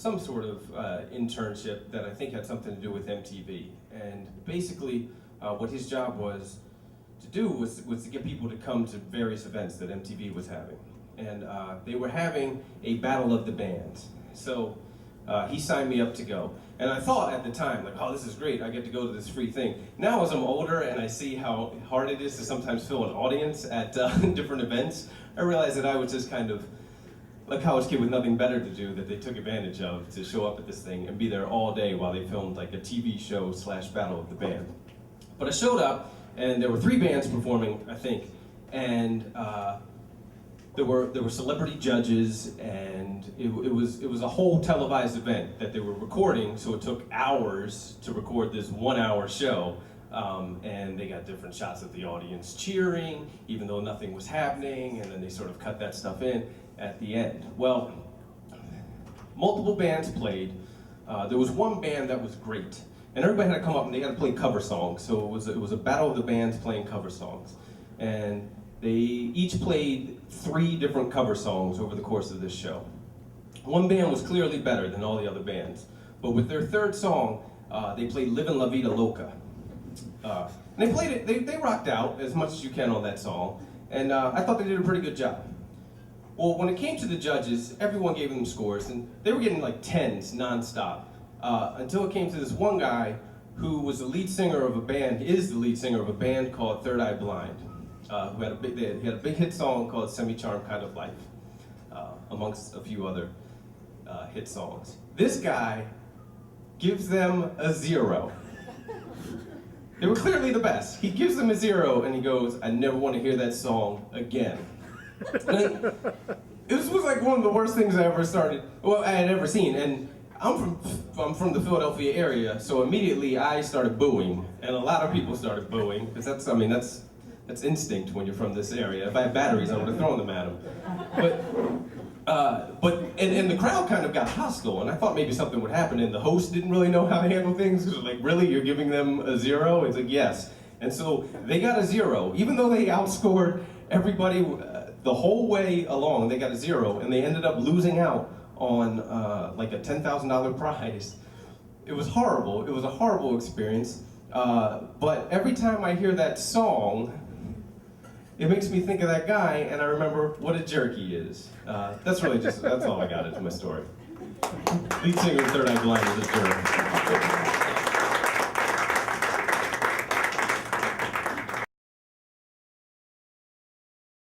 some sort of internship that I think had something to do with MTV. And basically, what his job was to do was to get people to come to various events that MTV was having. And they were having a battle of the bands. So he signed me up to go. And I thought at the time, like, oh, this is great, I get to go to this free thing. Now as I'm older and I see how hard it is to sometimes fill an audience at different events, I realize that I was just kind of like a college kid with nothing better to do that they took advantage of to show up at this thing and be there all day while they filmed like a TV show / battle of the band. But I showed up and there were 3 bands performing, I think, and there were celebrity judges, and it was a whole televised event that they were recording, so it took hours to record this 1-hour show, and they got different shots of the audience cheering, even though nothing was happening, and then they sort of cut that stuff in at the end. Well, multiple bands played. There was one band that was great, and everybody had to come up and they had to play cover songs, so it was a battle of the bands playing cover songs. And they each played 3 different cover songs over the course of this show. One band was clearly better than all the other bands, but with their 3rd song, they played Livin' La Vida Loca. And they played it, they rocked out as much as you can on that song, and I thought they did a pretty good job. Well, when it came to the judges, everyone gave them scores, and they were getting like 10s nonstop, until it came to this one guy who was the lead singer of a band, is the lead singer of a band called Third Eye Blind. Who had he had a big hit song called Semi-Charmed Kind of Life, amongst a few other hit songs. This guy gives them a 0. They were clearly the best. He gives them a 0 and he goes, I never want to hear that song again. And this was like one of the worst things I had ever seen. And I'm from the Philadelphia area, so immediately I started booing, and a lot of people started booing, because that's instinct when you're from this area. If I had batteries, I would have thrown them at him. And the crowd kind of got hostile, and I thought maybe something would happen, and the host didn't really know how to handle things, because like, really, you're giving them a 0? It's like, yes. And so they got a 0, even though they outscored everybody the whole way along, they got a 0, and they ended up losing out on like a $10,000 prize. It was horrible. It was a horrible experience. But every time I hear that song, it makes me think of that guy, and I remember what a jerk he is. That's all I got into my story. Lead singer of Third Eye Blind is a jerk.